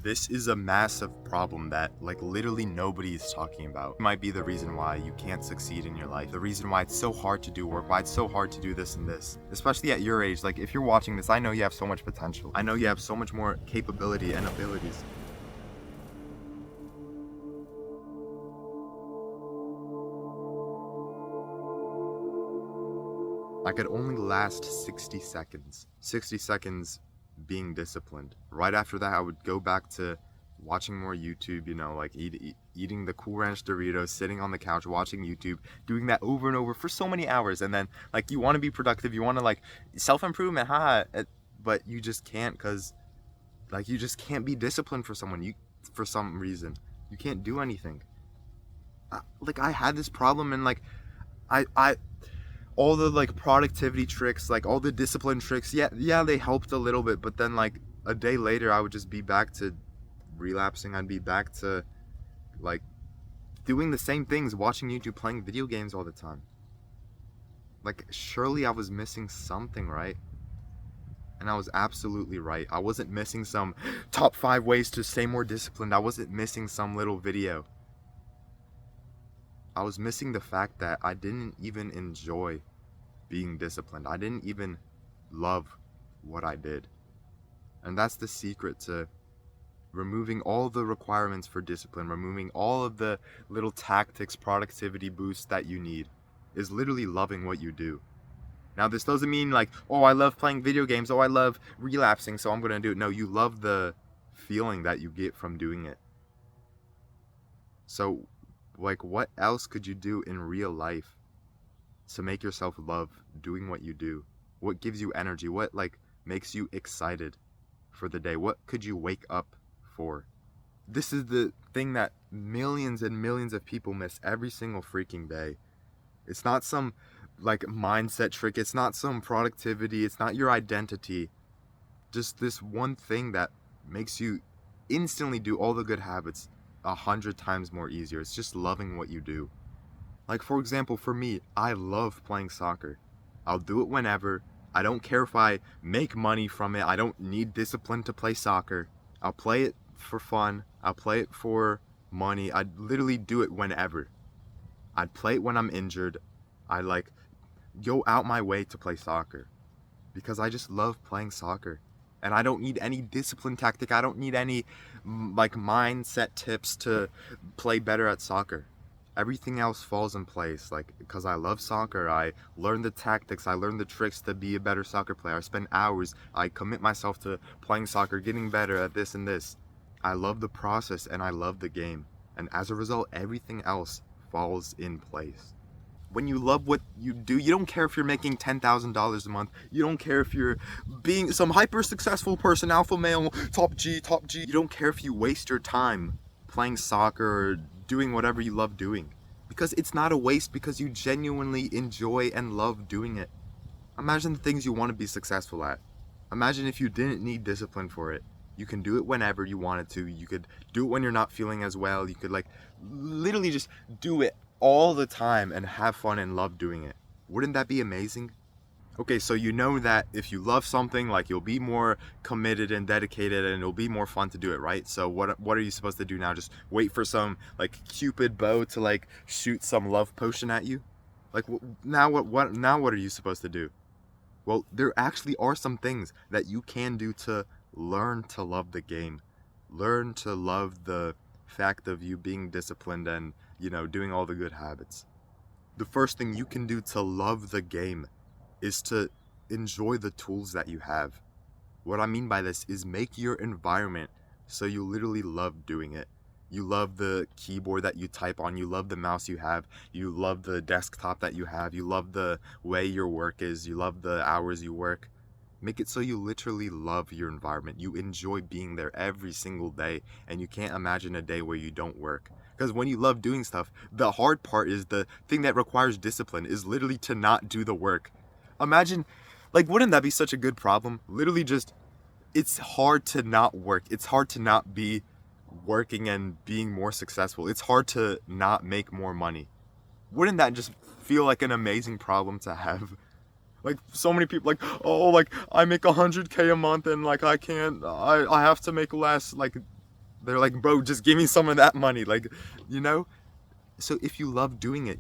This is a massive problem that, like, literally nobody is talking about. It might be the reason why you can't succeed in your life. The reason why it's so hard to do work, why it's so hard to do this and this. Especially at your age. Like, if you're watching this, I know you have so much potential. I know you have so much more capability and abilities. I could only last 60 seconds. 60 seconds being disciplined. Right after that, I would go back to watching more YouTube, like eating the Cool Ranch Doritos, sitting on the couch, watching YouTube, doing that over and over for so many hours. And then, like, you want to be productive, you want to, like, self-improvement, but you just can't because, like, you just can't be disciplined for for some reason. You can't do anything. I had this problem and, like, I all the, like, productivity tricks, like all the discipline tricks, yeah, they helped a little bit, but then, like, a day later I would just be back to relapsing. I'd be back to, like, doing the same things, watching YouTube, playing video games all the time. Like, surely I was missing something, right? And I was absolutely right. I wasn't missing some top 5 ways to stay more disciplined. I wasn't missing some little video. I was missing the fact that I didn't even enjoy being disciplined. I didn't even love what I did. And that's the secret to removing all the requirements for discipline, removing all of the little tactics, productivity boosts that you need, is literally loving what you do. Now, this doesn't mean, like, oh, I love playing video games, oh, I love relapsing, so I'm gonna do it. No, you love the feeling that you get from doing it. So, like, what else could you do in real life to make yourself love doing what you do? What gives you energy? What, like, makes you excited for the day? What could you wake up for? This is the thing that millions and millions of people miss every single freaking day. It's not some, like, mindset trick. It's not some productivity. It's not your identity. Just this one thing that makes you instantly do all the good habits 100 times more easier. It's just loving what you do. Like, for example, for me, I love playing soccer. I'll do it whenever. I don't care if I make money from it. I don't need discipline to play soccer. I'll play it for fun. I'll play it for money. I'd literally do it whenever. I'd play it when I'm injured. I, like, go out my way to play soccer because I just love playing soccer. And I don't need any discipline tactic. I don't need any, like, mindset tips to play better at soccer. Everything else falls in place. Like, because I love soccer, I learn the tactics, I learn the tricks to be a better soccer player. I spend hours, I commit myself to playing soccer, getting better at this and this. I love the process and I love the game. And as a result, everything else falls in place. When you love what you do, you don't care if you're making $10,000 a month. You don't care if you're being some hyper successful person, alpha male, top G. You don't care if you waste your time playing soccer or doing whatever you love doing. Because it's not a waste, because you genuinely enjoy and love doing it. Imagine the things you want to be successful at. Imagine if you didn't need discipline for it. You can do it whenever you wanted to. You could do it when you're not feeling as well. You could, like, literally just do it all the time and have fun and love doing it. Wouldn't that be amazing? Okay, so you know that if you love something, like, you'll be more committed and dedicated and it'll be more fun to do it, right? So what are you supposed to do now? Just wait for some, like, Cupid bow to, like, shoot some love potion at you? Like, now what are you supposed to do? Well, there actually are some things that you can do to learn to love the game. Learn to love the fact of you being disciplined and, doing all the good habits. The first thing you can do to love the game is to enjoy the tools that you have. What I mean by this is make your environment so you literally love doing it. You love the keyboard that you type on, you love the mouse you have, you love the desktop that you have, you love the way your work is, you love the hours you work. Make it so you literally love your environment. You enjoy being there every single day, and you can't imagine a day where you don't work. Because when you love doing stuff, the hard part is the thing that requires discipline is literally to not do the work. Imagine, like, wouldn't that be such a good problem? Literally just, it's hard to not work. It's hard to not be working and being more successful. It's hard to not make more money. Wouldn't that just feel like an amazing problem to have? Like, so many people, like, oh, like, I make 100K a month and, like, I have to make less. Like, They're like, bro, just give me some of that money. Like, you know? So if you love doing it,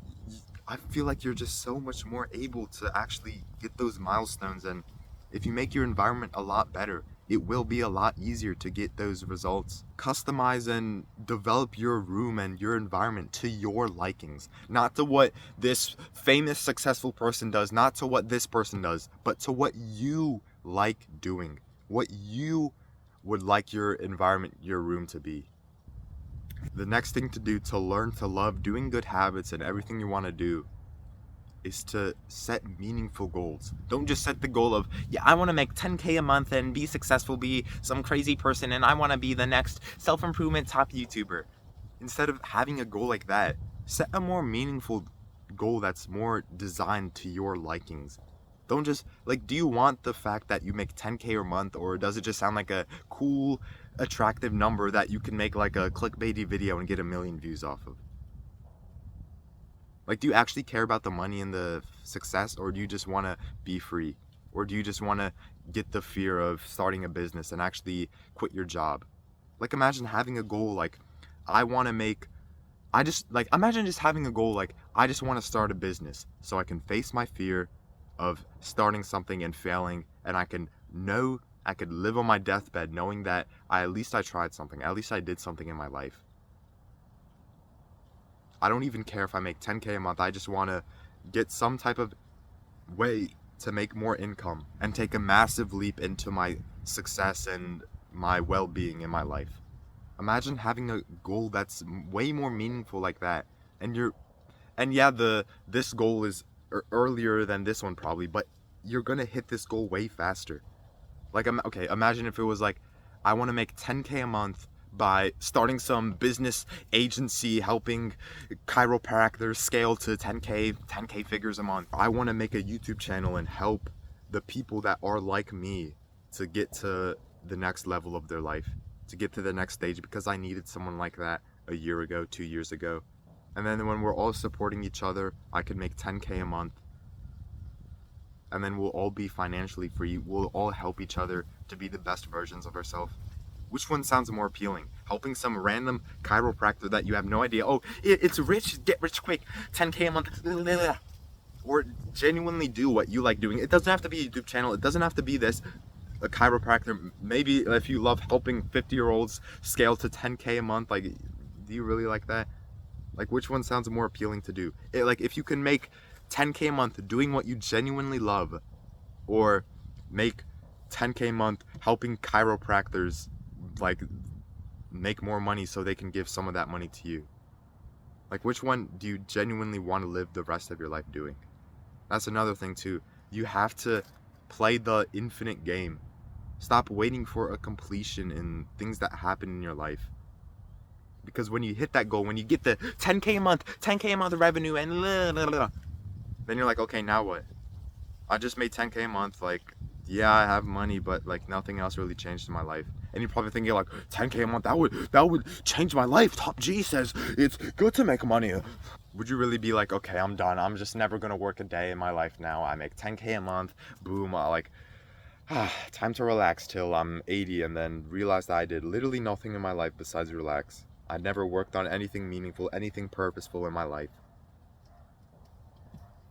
I feel like you're just so much more able to actually get those milestones. And if you make your environment a lot better, it will be a lot easier to get those results. Customize and develop your room and your environment to your likings, not to what this famous successful person does, not to what this person does, but to what you like doing, what you would like your environment, your room to be. The next thing to do to learn to love doing good habits and everything you want to do is to set meaningful goals. Don't just set the goal of, yeah, I want to make 10K a month and be successful, be some crazy person, and I want to be the next self-improvement top YouTuber. Instead of having a goal like that, set a more meaningful goal that's more designed to your likings. Don't just, like, do you want the fact that you make 10K a month, or does it just sound like a cool, attractive number that you can make like a clickbaity video and get 1 million views off of? Like, do you actually care about the money and the success, or do you just want to be free? Or do you just want to get the fear of starting a business and actually quit your job? Like, imagine having a goal like, imagine just having a goal like, I just want to start a business so I can face my fear of starting something and failing, and I could live on my deathbed knowing that at least I tried something, at least I did something in my life. I don't even care if I make 10K a month. I just want to get some type of way to make more income and take a massive leap into my success and my well-being in my life. Imagine having a goal that's way more meaningful like that. This goal is earlier than this one probably, but you're going to hit this goal way faster. Like, okay, imagine if it was like, I want to make 10K a month by starting some business agency helping chiropractors scale to 10K figures a month. I want to make a YouTube channel and help the people that are like me to get to the next level of their life, to get to the next stage, because I needed someone like that a year ago, 2 years ago. And then when we're all supporting each other, I could make 10K a month. And then we'll all be financially free. We'll all help each other to be the best versions of ourselves. Which one sounds more appealing? Helping some random chiropractor that you have no idea, oh, it's rich, get rich quick, 10K a month, or genuinely do what you like doing. It doesn't have to be a YouTube channel. It doesn't have to be this, a chiropractor. Maybe if you love helping 50-year-olds scale to 10K a month, like, do you really like that? Like, which one sounds more appealing to do? Like, if you can make 10K a month doing what you genuinely love, or make 10K a month helping chiropractors like make more money so they can give some of that money to you. Like, which one do you genuinely want to live the rest of your life doing? That's another thing too. You have to play the infinite game. Stop waiting for a completion in things that happen in your life. Because when you hit that goal, when you get the 10K a month revenue and then you're like, okay, now what? I just made 10K a month, like, yeah, I have money, but like nothing else really changed in my life. And you're probably thinking like, 10K a month, that would change my life. Top G says it's good to make money. Would you really be like, okay, I'm done. I'm just never gonna work a day in my life now. I make 10K a month, boom, time to relax till I'm 80, and then realize that I did literally nothing in my life besides relax. I never worked on anything meaningful, anything purposeful in my life.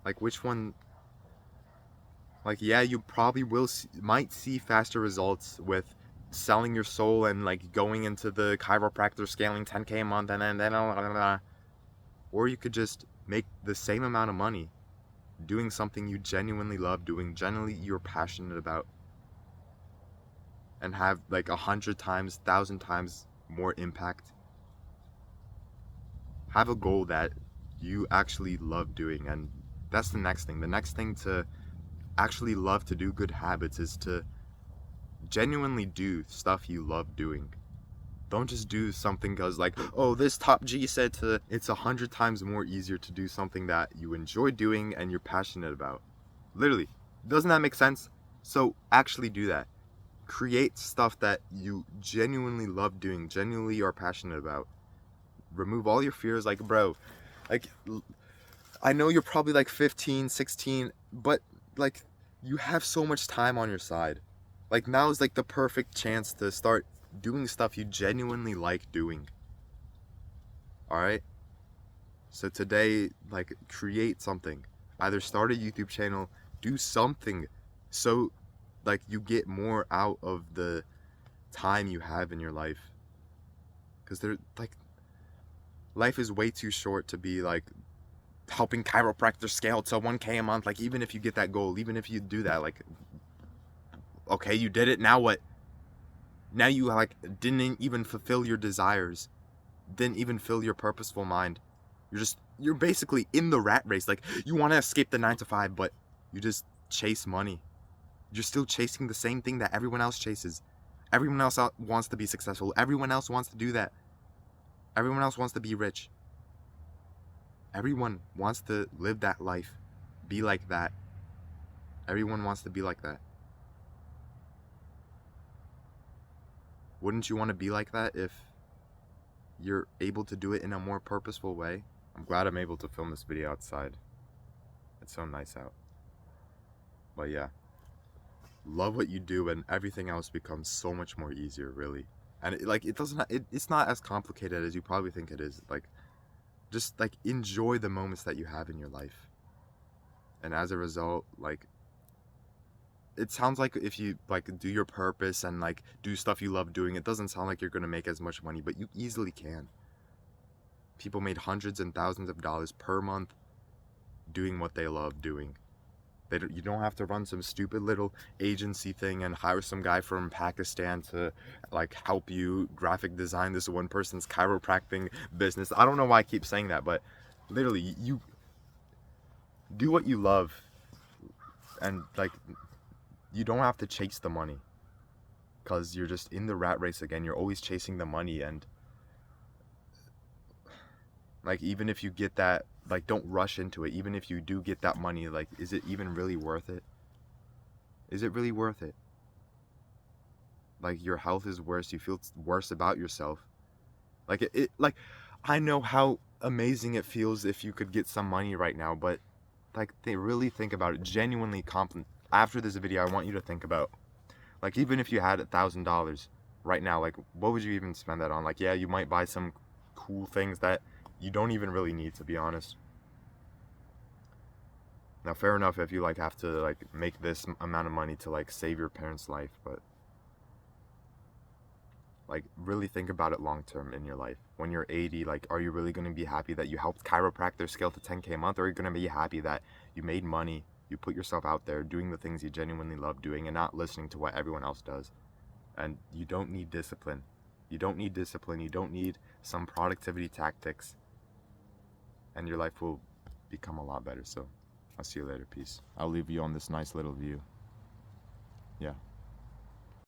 Like, which one? Like, yeah, you probably might see faster results with selling your soul and like going into the chiropractor, scaling 10K a month, and then or you could just make the same amount of money doing something you genuinely love doing, genuinely you're passionate about, and have like 100 times, 1,000 times more impact. Have a goal that you actually love doing, and that's the next thing. The next thing to actually love to do good habits is to genuinely do stuff you love doing. Don't just do something because like, oh, this Top G said to. It's 100 times more easier to do something that you enjoy doing and you're passionate about. Literally. Doesn't that make sense? So actually do that. Create stuff that you genuinely love doing, genuinely are passionate about. Remove all your fears. Like, bro, like, I know you're probably like 15, 16, but like, you have so much time on your side. Like, now is like the perfect chance to start doing stuff you genuinely like doing. All right? So today, like, create something. Either start a YouTube channel, do something so, like, you get more out of the time you have in your life. Because life is way too short to be, like, helping chiropractors scale to 1K a month. Like, even if you get that goal, even if you do that, like, okay, you did it, now what? Now you, like, didn't even fulfill your desires, didn't even fill your purposeful mind. You're basically in the rat race. Like, you want to escape the 9 to 5, but you just chase money. You're still chasing the same thing that everyone else chases. Everyone else wants to be successful. Everyone else wants to do that. Everyone else wants to be rich. Everyone wants to live that life. Be like that. Everyone wants to be like that. Wouldn't you want to be like that if you're able to do it in a more purposeful way? I'm glad I'm able to film this video outside. It's so nice out. But yeah, love what you do and everything else becomes so much more easier, really. And it's not as complicated as you probably think it is. Like, just like enjoy the moments that you have in your life. And as a result, like, it sounds like if you like do your purpose and like do stuff you love doing, it doesn't sound like you're gonna make as much money, but you easily can. People made hundreds and thousands of dollars per month doing what they love doing. You don't have to run some stupid little agency thing and hire some guy from Pakistan to like help you graphic design this one person's chiropractic business. I don't know why I keep saying that, but literally, you do what you love, and like, you don't have to chase the money, because you're just in the rat race again. You're always chasing the money, and like, even if you get that, like, don't rush into it. Even if you do get that money, like, is it even really worth it? Is it really worth it? Like, your health is worse. You feel worse about yourself. Like, like, I know how amazing it feels if you could get some money right now, but like, they really think about it. Genuinely after this video, I want you to think about, like, even if you had $1,000 right now, like, what would you even spend that on? Like, yeah, you might buy some cool things that you don't even really need, to be honest. Now, fair enough if you like have to like make this amount of money to like save your parents' life, but like, really think about it long term in your life. When you're 80, like, are you really going to be happy that you helped chiropractor scale to 10K a month, or are you going to be happy that you made money, you put yourself out there doing the things you genuinely love doing and not listening to what everyone else does? And you don't need discipline. You don't need discipline. You don't need some productivity tactics, and your life will become a lot better. So I'll see you later. Peace. I'll leave you on this nice little view. Yeah.